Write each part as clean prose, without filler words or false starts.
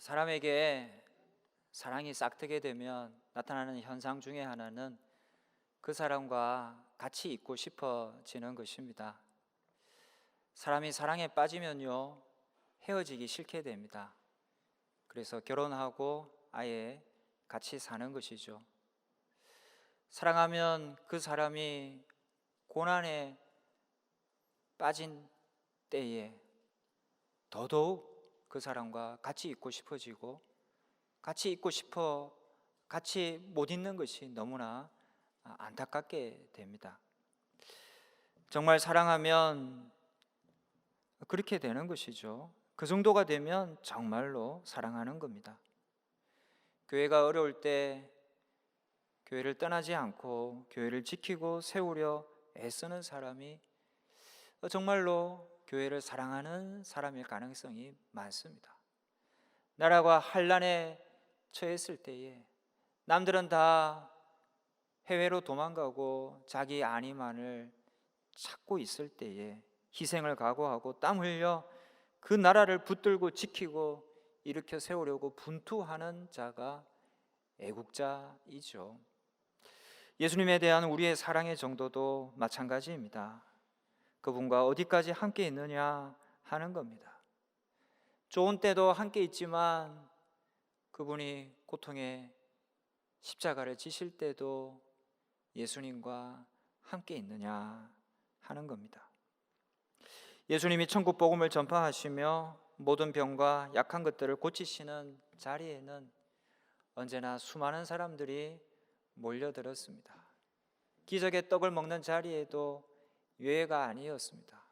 사람에게 사랑이 싹트게 되면 나타나는 현상 중에 하나는 그 사람과 같이 있고 싶어지는 것입니다. 사람이 사랑에 빠지면요, 헤어지기 싫게 됩니다. 그래서 결혼하고 아예 같이 사는 것이죠. 사랑하면 그 사람이 고난에 빠진 때에 더더욱 그 사람과 같이 있고 싶어지고, 같이 못 있는 것이 너무나 안타깝게 됩니다. 정말 사랑하면 그렇게 되는 것이죠. 그 정도가 되면 정말로 사랑하는 겁니다. 교회가 어려울 때 교회를 떠나지 않고 교회를 지키고 세우려 애쓰는 사람이 정말로 교회를 사랑하는 사람일 가능성이 많습니다. 나라가 환난에 처했을 때에 남들은 다 해외로 도망가고 자기 안위만을 찾고 있을 때에 희생을 각오하고 땀 흘려 그 나라를 붙들고 지키고 일으켜 세우려고 분투하는 자가 애국자이죠. 예수님에 대한 우리의 사랑의 정도도 마찬가지입니다. 그분과 어디까지 함께 있느냐 하는 겁니다. 좋은 때도 함께 있지만 그분이 고통의 십자가를 지실 때도 예수님과 함께 있느냐 하는 겁니다. 예수님이 천국 복음을 전파하시며 모든 병과 약한 것들을 고치시는 자리에는 언제나 수많은 사람들이 몰려들었습니다. 기적의 떡을 먹는 자리에도 예외가 아니었습니다.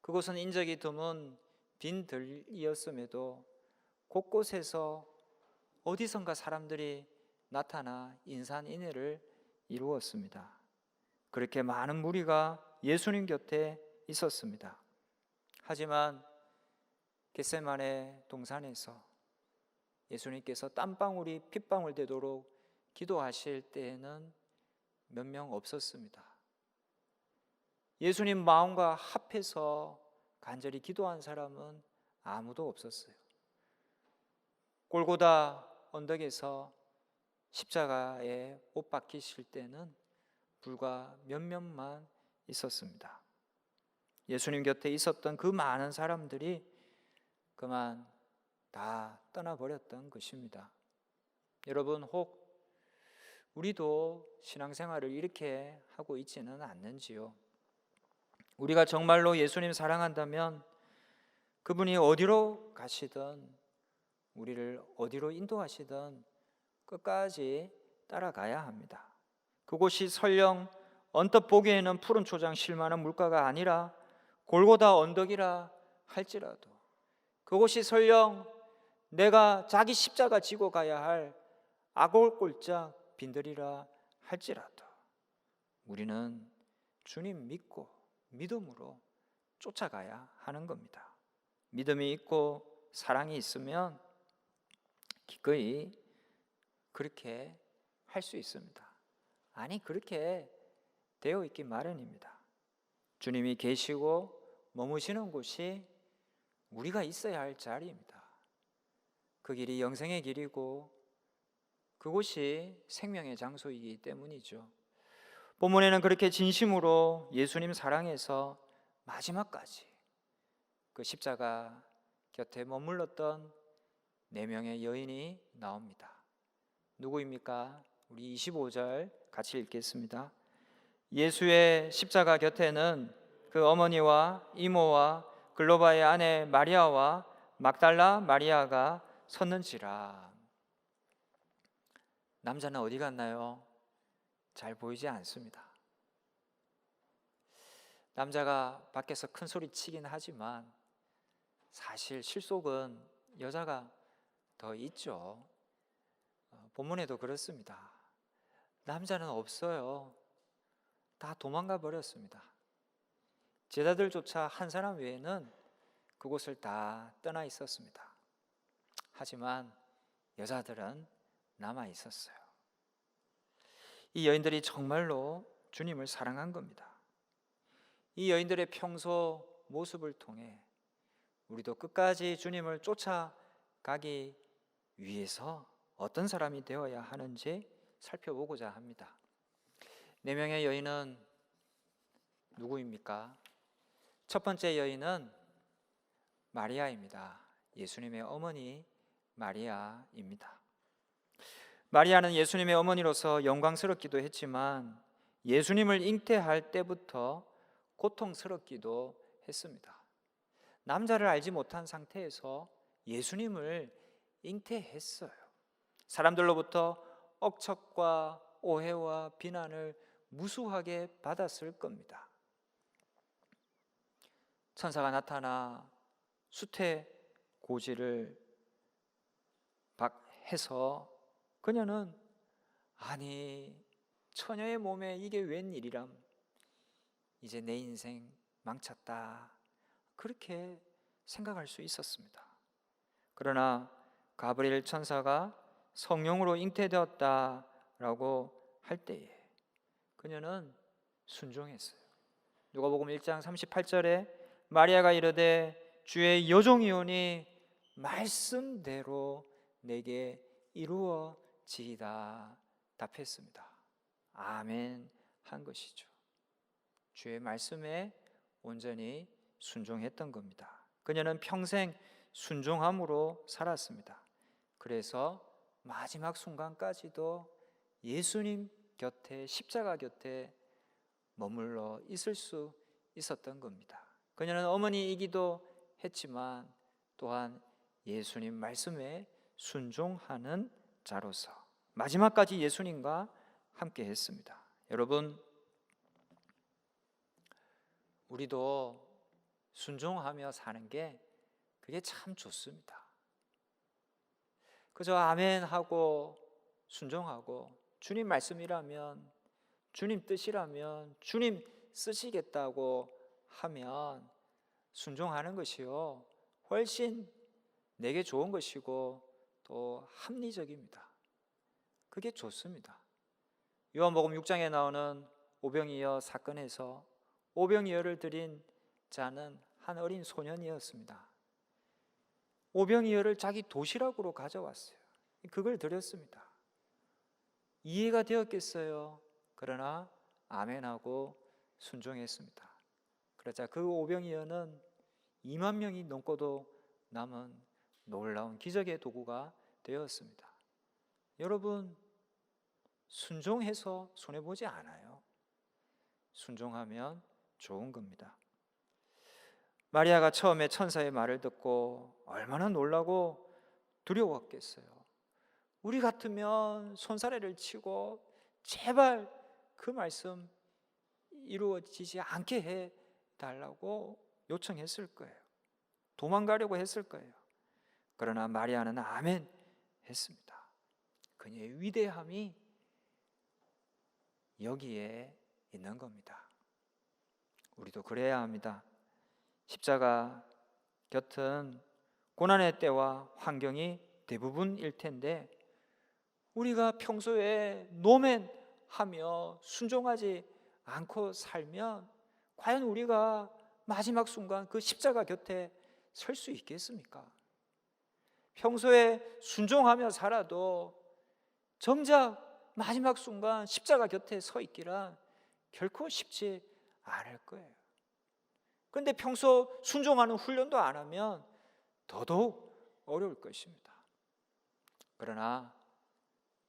그곳은 인적이 드문 빈 들이었음에도 곳곳에서 어디선가 사람들이 나타나 인산인해를 이루었습니다. 그렇게 많은 무리가 예수님 곁에 있었습니다. 하지만 겟세마네 동산에서 예수님께서 땀방울이 핏방울 되도록 기도하실 때에는 몇 명 없었습니다. 예수님 마음과 합해서 간절히 기도한 사람은 아무도 없었어요. 골고다 언덕에서 십자가에 못 박히실 때는 불과 몇몇만 있었습니다. 예수님 곁에 있었던 그 많은 사람들이 그만 다 떠나버렸던 것입니다. 여러분, 혹 우리도 신앙생활을 이렇게 하고 있지는 않는지요? 우리가 정말로 예수님 사랑한다면 그분이 어디로 가시든 우리를 어디로 인도하시든 끝까지 따라가야 합니다. 그곳이 설령 언뜻 보기에는 푸른 초장 실만한 물가가 아니라 골고다 언덕이라 할지라도, 그곳이 설령 내가 자기 십자가 지고 가야 할 아골골짝 빈들이라 할지라도 우리는 주님 믿고 믿음으로 쫓아가야 하는 겁니다. 믿음이 있고 사랑이 있으면 기꺼이 그렇게 할 수 있습니다. 아니, 그렇게 되어 있기 마련입니다. 주님이 계시고 머무시는 곳이 우리가 있어야 할 자리입니다. 그 길이 영생의 길이고 그곳이 생명의 장소이기 때문이죠. 본문에는 그렇게 진심으로 예수님 사랑해서 마지막까지 그 십자가 곁에 머물렀던 4명의 여인이 나옵니다. 누구입니까? 우리 25절 같이 읽겠습니다. 예수의 십자가 곁에는 그 어머니와 이모와 글로바의 아내 마리아와 막달라 마리아가 섰는지라. 남자는 어디 갔나요? 잘 보이지 않습니다. 남자가 밖에서 큰 소리 치긴 하지만 사실 실속은 여자가 더 있죠. 본문에도 그렇습니다. 남자는 없어요. 다 도망가 버렸습니다. 제자들조차 한 사람 외에는 그곳을 다 떠나 있었습니다. 하지만 여자들은 남아 있었어요. 이 여인들이 정말로 주님을 사랑한 겁니다. 이 여인들의 평소 모습을 통해 우리도 끝까지 주님을 쫓아가기 위해서 어떤 사람이 되어야 하는지 살펴보고자 합니다. 4명의 여인은 누구입니까? 첫 번째 여인은 마리아입니다. 예수님의 어머니 마리아입니다. 마리아는 예수님의 어머니로서 영광스럽기도 했지만 예수님을 잉태할 때부터 고통스럽기도 했습니다. 남자를 알지 못한 상태에서 예수님을 잉태했어요. 사람들로부터 억척과 오해와 비난을 무수하게 받았을 겁니다. 천사가 나타나 수태고지를 해서 그녀는 아니 처녀의 몸에 이게 웬일이람, 이제 내 인생 망쳤다, 그렇게 생각할 수 있었습니다. 그러나 가브리엘 천사가 성령으로 잉태되었다라고 할 때에 그녀는 순종했어요. 누가복음 1장 38절에 마리아가 이르되 주의 여종이오니 말씀대로 내게 이루어지이다 답했습니다. 아멘 한 것이죠. 주의 말씀에 온전히 순종했던 겁니다. 그녀는 평생 순종함으로 살았습니다. 그래서 마지막 순간까지도 예수님 곁에, 십자가 곁에 머물러 있을 수 있었던 겁니다. 그녀는 어머니이기도 했지만 또한 예수님 말씀에 순종하는 자로서 마지막까지 예수님과 함께 했습니다. 여러분, 우리도 순종하며 사는 게 그게 참 좋습니다. 그저 아멘 하고 순종하고 주님 말씀이라면, 주님 뜻이라면, 주님 쓰시겠다고 하면 순종하는 것이요 훨씬 내게 좋은 것이고 또 합리적입니다. 그게 좋습니다. 요한복음 6장에 나오는 오병이어 사건에서 오병이어를 드린 자는 한 어린 소년이었습니다. 오병이어를 자기 도시락으로 가져왔어요. 그걸 드렸습니다. 이해가 되었겠어요? 그러나 아멘하고 순종했습니다. 그러자 그 오병이어는 2만 명이 넘고도 남은 놀라운 기적의 도구가 되었습니다. 여러분, 순종해서 손해보지 않아요. 순종하면 좋은 겁니다. 마리아가 처음에 천사의 말을 듣고 얼마나 놀라고 두려웠겠어요. 우리 같으면 손사래를 치고 제발 그 말씀 이루어지지 않게 해달라고 요청했을 거예요. 도망가려고 했을 거예요. 그러나 마리아는 아멘 했습니다. 그녀의 위대함이 여기에 있는 겁니다. 우리도 그래야 합니다. 십자가 곁은 고난의 때와 환경이 대부분일 텐데 우리가 평소에 노맨하며 순종하지 않고 살면 과연 우리가 마지막 순간 그 십자가 곁에 설 수 있겠습니까? 평소에 순종하며 살아도 정작 마지막 순간 십자가 곁에 서 있기란 결코 쉽지 않을 거예요. 그런데 평소 순종하는 훈련도 안 하면 더더욱 어려울 것입니다. 그러나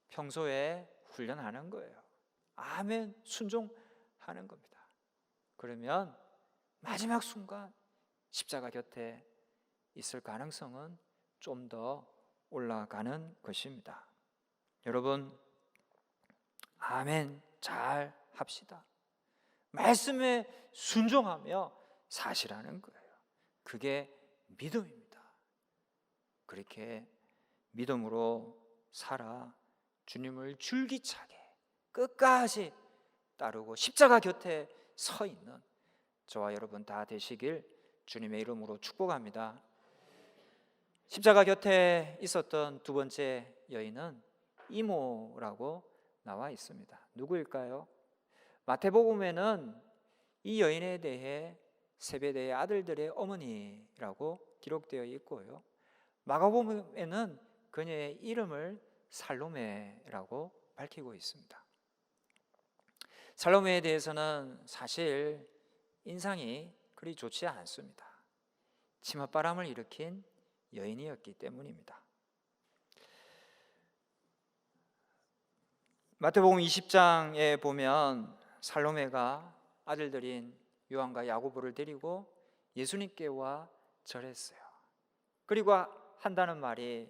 평소에 훈련하는 거예요. 아멘 순종하는 겁니다. 그러면 마지막 순간 십자가 곁에 있을 가능성은 좀 더 올라가는 것입니다. 여러분, 아멘 잘 합시다. 말씀에 순종하며 사시라는 거예요. 그게 믿음입니다. 그렇게 믿음으로 살아 주님을 줄기차게 끝까지 따르고 십자가 곁에 서 있는 저와 여러분 다 되시길 주님의 이름으로 축복합니다. 십자가 곁에 있었던 두 번째 여인은 이모라고 나와 있습니다. 누구일까요? 마태복음에는 이 여인에 대해 세베대의 아들들의 어머니라고 기록되어 있고요. 마가복음에는 그녀의 이름을 살로메라고 밝히고 있습니다. 살로메에 대해서는 사실 인상이 그리 좋지 않습니다. 치맛바람을 일으킨 여인이었기 때문입니다. 마태복음 20장에 보면 살로메가 아들들인 요한과 야고보를 데리고 예수님께와 절했어요. 그리고 한다는 말이,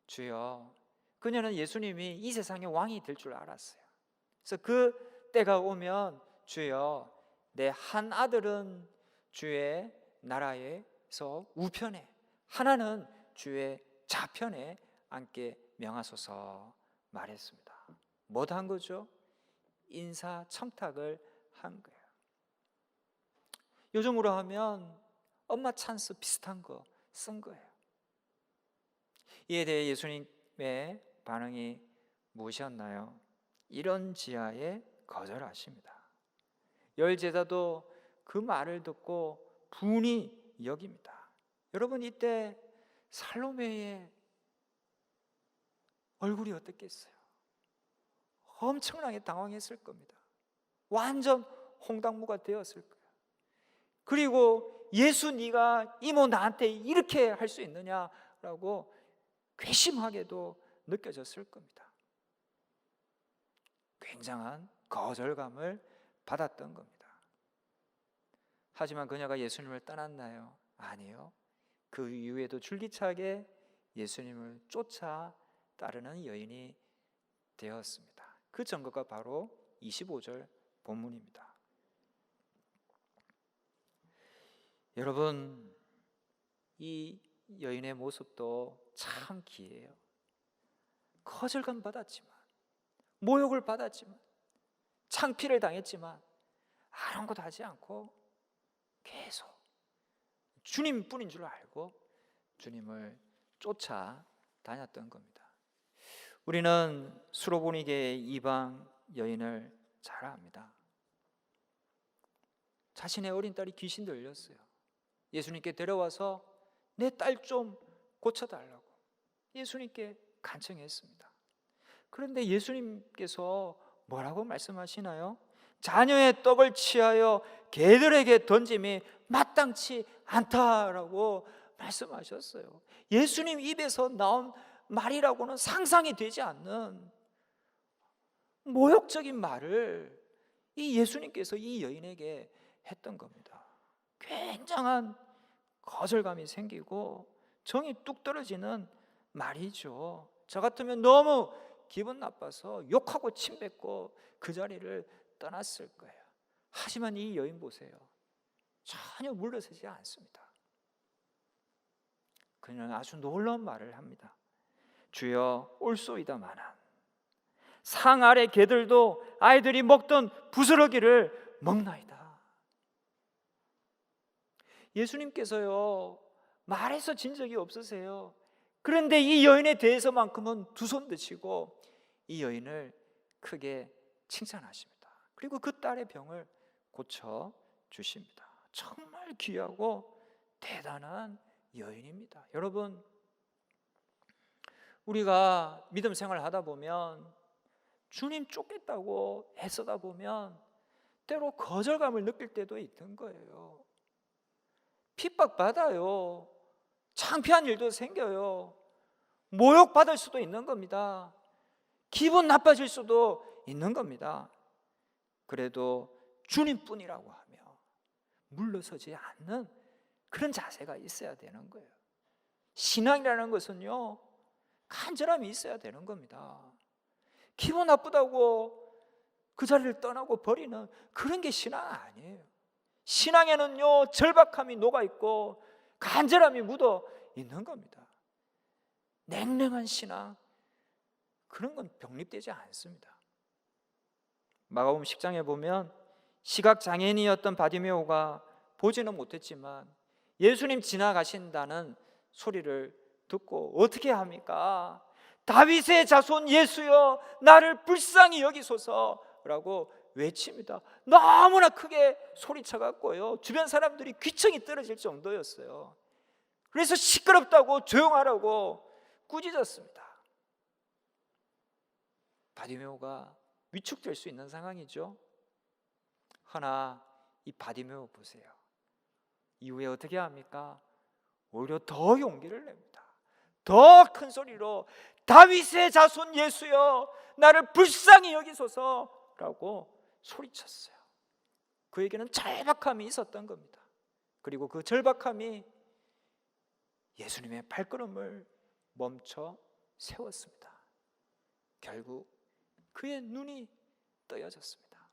주여, 그녀는 예수님이 이 세상의 왕이 될 줄 알았어요. 그래서 그 때가 오면 주여, 내 한 아들은 주의 나라에서 우편에, 하나는 주의 좌편에 앉게 명하소서 말했습니다. 뭐 한 거죠? 인사청탁을 한 거예요. 요즘으로 하면 엄마 찬스 비슷한 거 쓴 거예요. 이에 대해 예수님의 반응이 무엇이었나요? 이런 지하에 거절하십니다. 열 제자도 그 말을 듣고 분이 여깁니다. 여러분, 이때 살로메의 얼굴이 어떻겠어요? 엄청나게 당황했을 겁니다. 완전 홍당무가 되었을 거예요. 그리고 예수, 네가 이모 나한테 이렇게 할 수 있느냐라고 괘씸하게도 느껴졌을 겁니다. 굉장한 거절감을 받았던 겁니다. 하지만 그녀가 예수님을 떠났나요? 아니요. 그 이후에도 줄기차게 예수님을 쫓아 따르는 여인이 되었습니다. 그 증거가 바로 25절 본문입니다. 여러분, 이 여인의 모습도 참 기이해요. 거절감 받았지만, 모욕을 받았지만, 창피를 당했지만 아무것도 하지 않고 계속 주님뿐인 줄 알고 주님을 쫓아 다녔던 겁니다. 우리는 수로보니게의 이방 여인을 잘 압니다. 자신의 어린 딸이 귀신 들렸어요. 예수님께 데려와서 내 딸 좀 고쳐달라고 예수님께 간청했습니다. 그런데 예수님께서 뭐라고 말씀하시나요? 자녀의 떡을 취하여 개들에게 던짐이 마땅치 않다라고 말씀하셨어요. 예수님 입에서 나온 말이라고는 상상이 되지 않는 모욕적인 말을 이 예수님께서 이 여인에게 했던 겁니다. 굉장한 거절감이 생기고 정이 뚝 떨어지는 말이죠. 저 같으면 너무 기분 나빠서 욕하고 침뱉고 그 자리를 떠났을 거예요. 하지만 이 여인 보세요. 전혀 물러서지 않습니다. 그녀는 아주 놀라운 말을 합니다. 주여, 올소이다마는 상 아래 개들도 아이들이 먹던 부스러기를 먹나이다. 예수님께서요, 말해서 진 적이 없으세요. 그런데 이 여인에 대해서만큼은 두 손 드시고 이 여인을 크게 칭찬하십니다. 그리고 그 딸의 병을 고쳐 주십니다. 정말 귀하고 대단한 여인입니다. 여러분, 우리가 믿음 생활을 하다 보면 주님 쫓겠다고 애쓰다 보면 때로 거절감을 느낄 때도 있는 거예요. 핍박받아요. 창피한 일도 생겨요. 모욕받을 수도 있는 겁니다. 기분 나빠질 수도 있는 겁니다. 그래도 주님뿐이라고 하며 물러서지 않는 그런 자세가 있어야 되는 거예요. 신앙이라는 것은요, 간절함이 있어야 되는 겁니다. 기분 나쁘다고 그 자리를 떠나고 버리는 그런 게 신앙 아니에요. 신앙에는요, 절박함이 녹아있고 간절함이 묻어 있는 겁니다. 냉랭한 신앙, 그런 건 병립되지 않습니다. 마가복음 10장에 보면 시각장애인이었던 바디메오가 보지는 못했지만 예수님 지나가신다는 소리를 듣고 어떻게 합니까? 다윗의 자손 예수여, 나를 불쌍히 여기소서라고 외칩니다. 너무나 크게 소리쳐갖고요, 주변 사람들이 귀청이 떨어질 정도였어요. 그래서 시끄럽다고 조용하라고 꾸짖었습니다. 바디메오가 위축될 수 있는 상황이죠. 허나 이 바디메오 보세요. 이후에 어떻게 합니까? 오히려 더 용기를 냅니다. 더 큰 소리로 다윗의 자손 예수여 나를 불쌍히 여기소서라고 소리쳤어요. 그에게는 절박함이 있었던 겁니다. 그리고 그 절박함이 예수님의 발걸음을 멈춰 세웠습니다. 결국 그의 눈이 떠여졌습니다.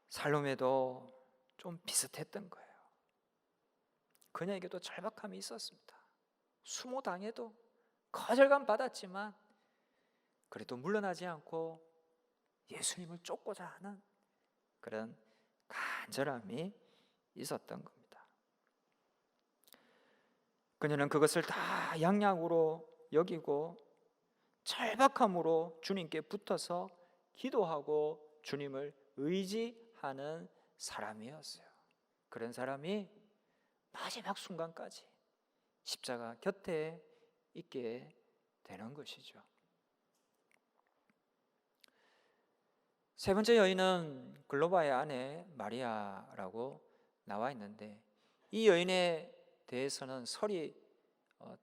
살롬에도 좀 비슷했던 거예요. 그녀에게도 절박함이 있었습니다. 수모당해도 거절감 받았지만 그래도 물러나지 않고 예수님을 쫓고자 하는 그런 간절함이 있었던 겁니다. 그녀는 그것을 다 양약으로 여기고 절박함으로 주님께 붙어서 기도하고 주님을 의지하는 사람이었어요. 그런 사람이 마지막 순간까지 십자가 곁에 있게 되는 것이죠. 세 번째 여인은 글로바의 아내 마리아라고 나와 있는데, 이 여인에 대해서는 설이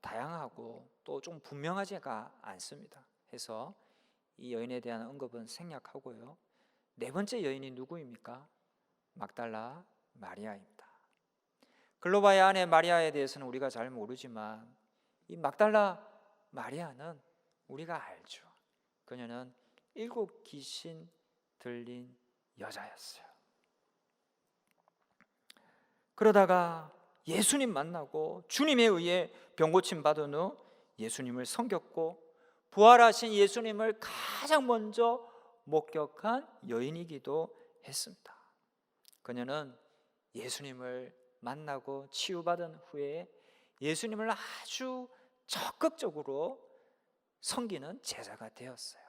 다양하고 또 좀 분명하지가 않습니다. 해서 이 여인에 대한 언급은 생략하고요. 네 번째 여인이 누구입니까? 막달라 마리아입니다. 글로바의 아내 마리아에 대해서는 우리가 잘 모르지만 이 막달라 마리아는 우리가 알죠. 그녀는 7 귀신 들린 여자였어요. 그러다가 예수님 만나고 주님에 의해 병고침 받은 후 예수님을 섬겼고 부활하신 예수님을 가장 먼저 목격한 여인이기도 했습니다. 그녀는 예수님을 만나고 치유받은 후에 예수님을 아주 적극적으로 섬기는 제자가 되었어요.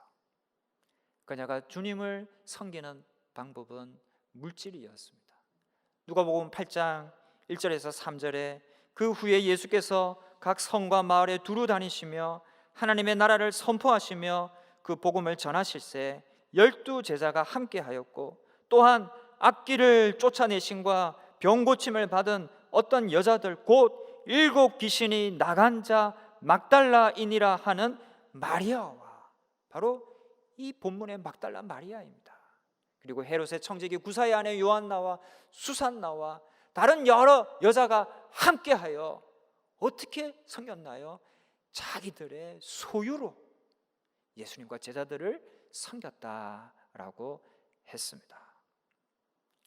그녀가 주님을 섬기는 방법은 물질이었습니다. 누가복음 8장 1절에서 3절에 그 후에 예수께서 각 성과 마을에 두루 다니시며 하나님의 나라를 선포하시며 그 복음을 전하실세 12 제자가 함께하였고 또한 악귀를 쫓아내심과 병고침을 받은 어떤 여자들 곧 7 귀신이 나간 자 막달라인이라 하는 마리아와, 바로 이 본문의 막달라 마리아입니다. 그리고 헤롯의 청지기 구사의 아내 요한나와 수산나와 다른 여러 여자가 함께하여 어떻게 섬겼나요? 자기들의 소유로 예수님과 제자들을 섬겼다라고 했습니다.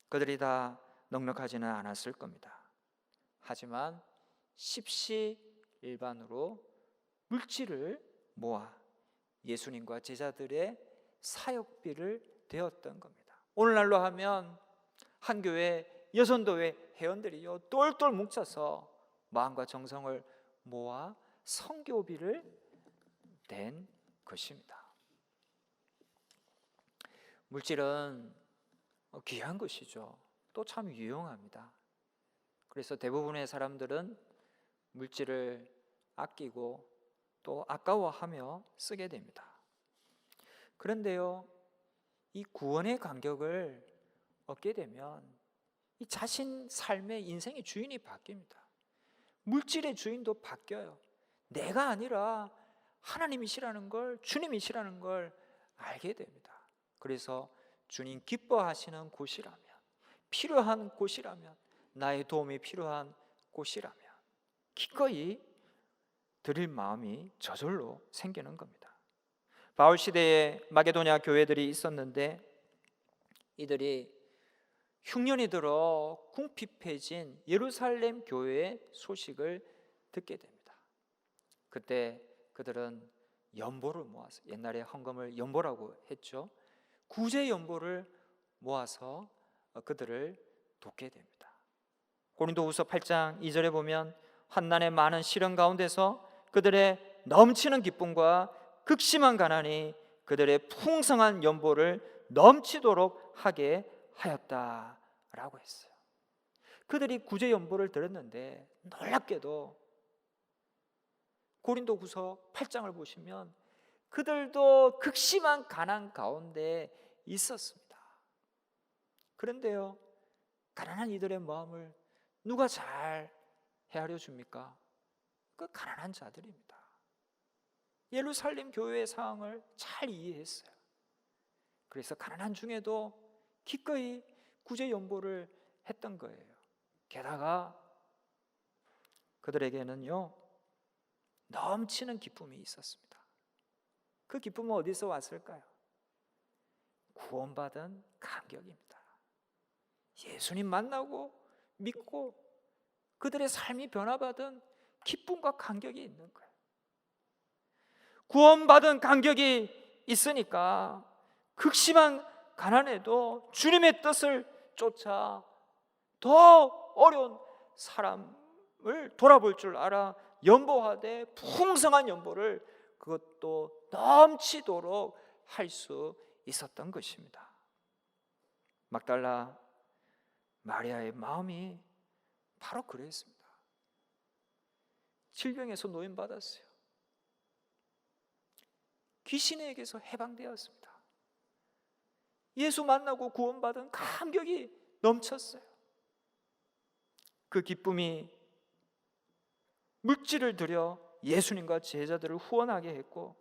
그들이 다 넉넉하지는 않았을 겁니다. 하지만 십시일반으로 물질을 모아 예수님과 제자들의 사역비를 되었던 겁니다. 오늘날로 하면 한 교회 여선도회 회원들이요 똘똘 뭉쳐서 마음과 정성을 모아 선교비를 낸 것입니다. 물질은 귀한 것이죠. 또 참 유용합니다. 그래서 대부분의 사람들은 물질을 아끼고 또 아까워하며 쓰게 됩니다. 그런데요, 이 구원의 감격을 얻게 되면 이 자신 삶의 인생의 주인이 바뀝니다. 물질의 주인도 바뀌어요. 내가 아니라 하나님이시라는 걸, 주님이시라는 걸 알게 됩니다. 그래서 주님 기뻐하시는 곳이라면, 필요한 곳이라면, 나의 도움이 필요한 곳이라면 기꺼이 드릴 마음이 저절로 생기는 겁니다. 바울 시대에 마게도냐 교회들이 있었는데 이들이 흉년이 들어 궁핍해진 예루살렘 교회의 소식을 듣게 됩니다. 그때 그들은 연보를 모아서, 옛날에 헌금을 연보라고 했죠. 구제 연보를 모아서 그들을 돕게 됩니다. 고린도후서 8장 2절에 보면 환난의 많은 시련 가운데서 그들의 넘치는 기쁨과 극심한 가난이 그들의 풍성한 연보를 넘치도록 하게 하였다라고 했어요. 그들이 구제 연보를 들었는데 놀랍게도 고린도후서 8장을 보시면 그들도 극심한 가난 가운데 있었습니다. 그런데요, 가난한 이들의 마음을 누가 잘 헤아려 줍니까? 그 가난한 자들입니다. 예루살렘 교회의 상황을 잘 이해했어요. 그래서 가난한 중에도 기꺼이 구제 연보를 했던 거예요. 게다가 그들에게는요, 넘치는 기쁨이 있었습니다. 그 기쁨은 어디서 왔을까요? 구원받은 감격입니다. 예수님 만나고 믿고 그들의 삶이 변화받은 기쁨과 감격이 있는 거예요. 구원받은 감격이 있으니까 극심한 가난에도 주님의 뜻을 쫓아 더 어려운 사람을 돌아볼 줄 알아 연보하되 풍성한 연보를 그것도 넘치도록 할 수 있었던 것입니다. 막달라 마리아의 마음이 바로 그랬습니다. 질병에서 노인받았어요. 귀신에게서 해방되었습니다. 예수 만나고 구원받은 감격이 넘쳤어요. 그 기쁨이 물질을 들여 예수님과 제자들을 후원하게 했고,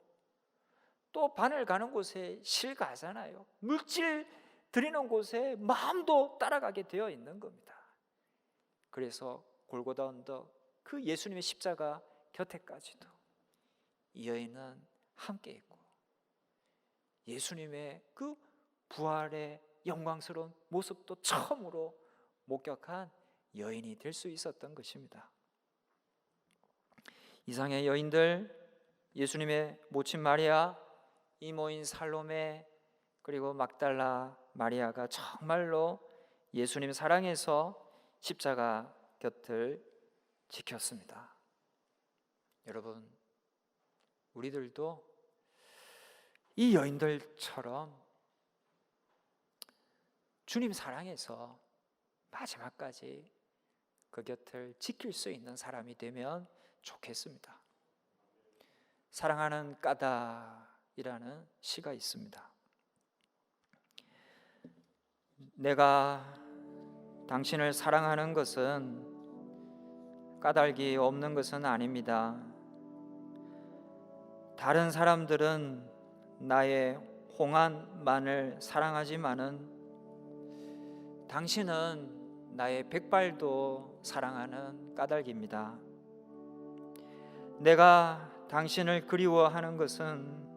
또 바늘 가는 곳에 실 가잖아요. 물질 드리는 곳에 마음도 따라가게 되어 있는 겁니다. 그래서 골고다 언덕 그 예수님의 십자가 곁에까지도 이 여인은 함께 있고 예수님의 그 부활의 영광스러운 모습도 처음으로 목격한 여인이 될 수 있었던 것입니다. 이상의 여인들, 예수님의 모친 마리아, 이모인 살로메, 그리고 막달라 마리아가 정말로 예수님 사랑해서 십자가 곁을 지켰습니다. 여러분, 우리들도 이 여인들처럼 주님 사랑해서 마지막까지 그 곁을 지킬 수 있는 사람이 되면 좋겠습니다. 사랑하는 까닭이라는 시가 있습니다. 내가 당신을 사랑하는 것은 까닭이 없는 것은 아닙니다. 다른 사람들은 나의 홍한 마늘 사랑하지만은 당신은 나의 백발도 사랑하는 까닭입니다. 내가 당신을 그리워하는 것은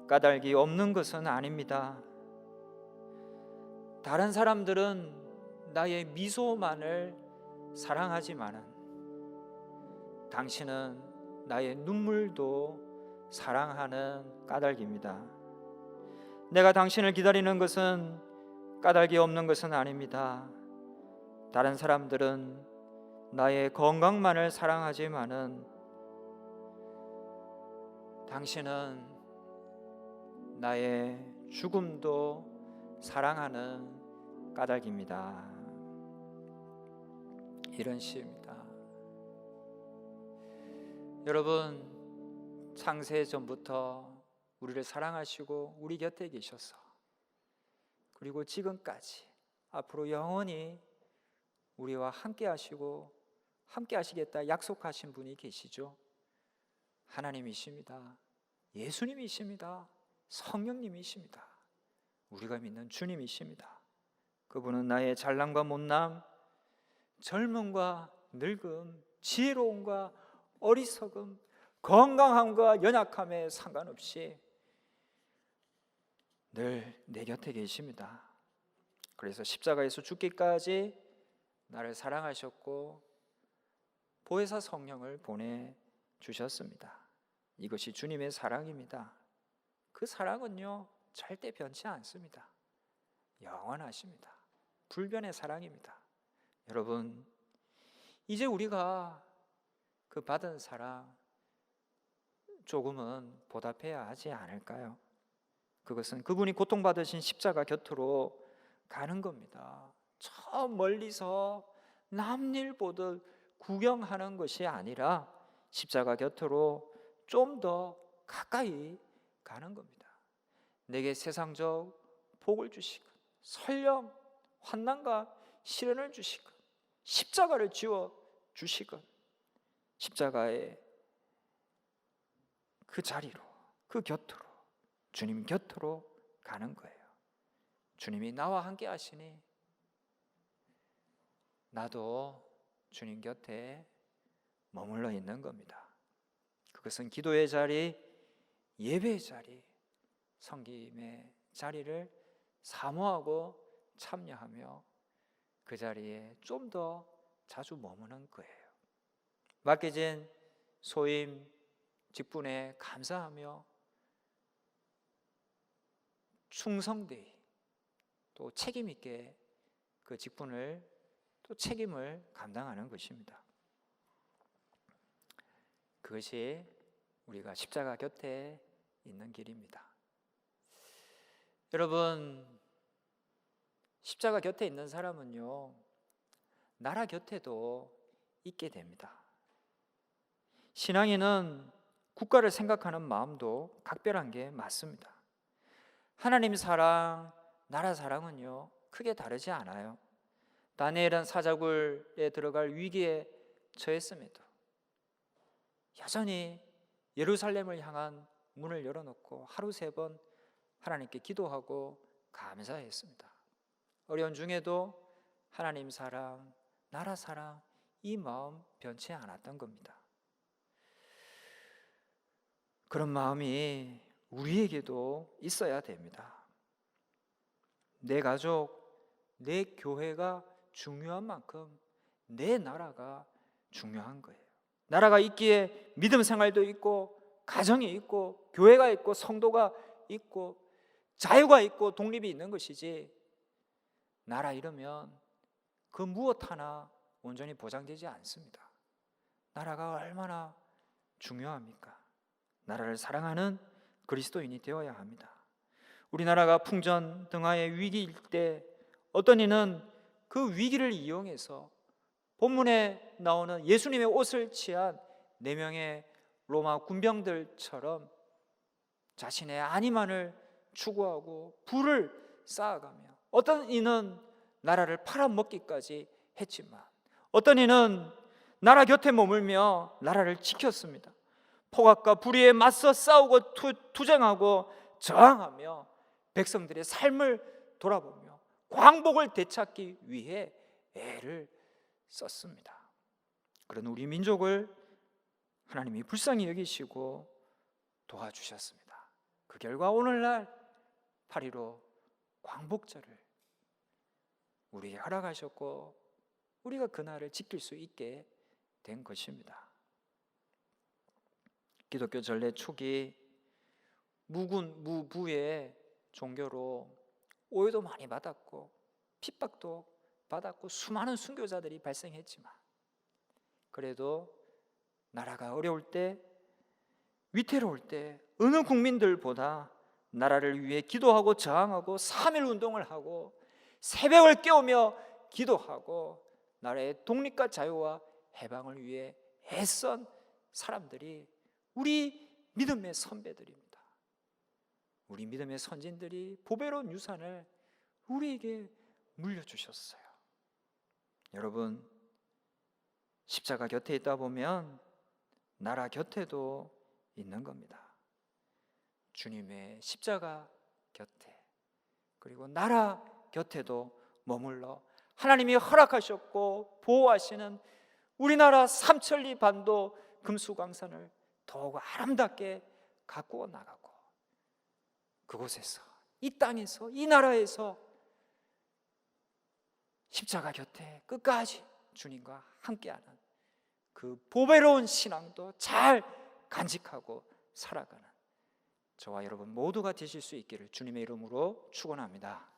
까닭이 없는 것은 아닙니다. 다른 사람들은 나의 미소만을 사랑하지만은 당신은 나의 눈물도 사랑하는 까닭입니다. 내가 당신을 기다리는 것은 까닭이 없는 것은 아닙니다. 다른 사람들은 나의 건강만을 사랑하지만은 당신은 나의 죽음도 사랑하는 까닭입니다. 이런 시입니다. 여러분, 창세 전부터 우리를 사랑하시고 우리 곁에 계셔서 그리고 지금까지 앞으로 영원히 우리와 함께 하시고 함께 하시겠다 약속하신 분이 계시죠. 하나님이십니다. 예수님이십니다. 성령님이십니다. 우리가 믿는 주님이십니다. 그분은 나의 잘남과 못남, 젊음과 늙음, 지혜로움과 어리석음, 건강함과 연약함에 상관없이 늘 내 곁에 계십니다. 그래서 십자가에서 죽기까지 나를 사랑하셨고 보혜사 성령을 보내주셨습니다. 이것이 주님의 사랑입니다. 그 사랑은요 절대 변치 않습니다. 영원하십니다. 불변의 사랑입니다. 여러분, 이제 우리가 그 받은 사랑 조금은 보답해야 하지 않을까요? 그것은 그분이 고통받으신 십자가 곁으로 가는 겁니다. 저 멀리서 남일 보듯 구경하는 것이 아니라 십자가 곁으로 좀 더 가까이 가는 겁니다. 내게 세상적 복을 주시고 설령 환난과 시련을 주시고 십자가를 지어 주시고 십자가의 그 자리로, 그 곁으로, 주님 곁으로 가는 거예요. 주님이 나와 함께 하시니 나도 주님 곁에 머물러 있는 겁니다. 그것은 기도의 자리, 예배의 자리, 섬김의 자리를 사모하고 참여하며 그 자리에 좀 더 자주 머무는 거예요. 맡겨진 소임 직분에 감사하며 충성되이 또 책임 있게 그 직분을 또 책임을 감당하는 것입니다. 그것이 우리가 십자가 곁에 있는 길입니다. 여러분, 십자가 곁에 있는 사람은요, 나라 곁에도 있게 됩니다. 신앙인은 국가를 생각하는 마음도 각별한 게 맞습니다. 하나님 사랑, 나라 사랑은요 크게 다르지 않아요. 다니엘은 사자굴에 들어갈 위기에 처했음에도 여전히 예루살렘을 향한 문을 열어놓고 하루 3번 하나님께 기도하고 감사했습니다. 어려운 중에도 하나님 사랑, 나라 사랑, 이 마음 변치 않았던 겁니다. 그런 마음이 우리에게도 있어야 됩니다. 내 가족, 내 교회가 중요한 만큼 내 나라가 중요한 거예요. 나라가 있기에 믿음 생활도 있고 가정이 있고 교회가 있고 성도가 있고 자유가 있고 독립이 있는 것이지, 나라 이러면 그 무엇 하나 온전히 보장되지 않습니다. 나라가 얼마나 중요합니까? 나라를 사랑하는 그리스도인이 되어야 합니다. 우리나라가 풍전등화의 위기일 때 어떤 이는 그 위기를 이용해서 본문에 나오는 예수님의 옷을 취한 4명의 로마 군병들처럼 자신의 안위만을 추구하고 부를 쌓아가며, 어떤 이는 나라를 팔아먹기까지 했지만 어떤 이는 나라 곁에 머물며 나라를 지켰습니다. 폭악과 불의에 맞서 싸우고 투쟁하고 저항하며 백성들의 삶을 돌아보며 광복을 되찾기 위해 애를 썼습니다. 그런 우리 민족을 하나님이 불쌍히 여기시고 도와주셨습니다. 그 결과 오늘날 8.15 광복절을 우리에게 허락하셨고 우리가 그날을 지킬 수 있게 된 것입니다. 기독교 전래 초기 무군 무부의 종교로 오해도 많이 받았고 핍박도 받았고 수많은 순교자들이 발생했지만, 그래도 나라가 어려울 때, 위태로울 때 어느 국민들보다 나라를 위해 기도하고 저항하고 3.1 운동을 하고 새벽을 깨우며 기도하고 나라의 독립과 자유와 해방을 위해 애쓴 사람들이 우리 믿음의 선배들입니다. 우리 믿음의 선진들이 보배로운 유산을 우리에게 물려주셨어요. 여러분, 십자가 곁에 있다 보면 나라 곁에도 있는 겁니다. 주님의 십자가 곁에, 그리고 나라 곁에도 머물러 하나님이 허락하셨고 보호하시는 우리나라 삼천리 반도 금수강산을 더욱 아름답게 가꾸어 나가고, 그곳에서, 이 땅에서, 이 나라에서 십자가 곁에 끝까지 주님과 함께하는 그 보배로운 신앙도 잘 간직하고 살아가는 저와 여러분 모두가 되실 수 있기를 주님의 이름으로 축원합니다.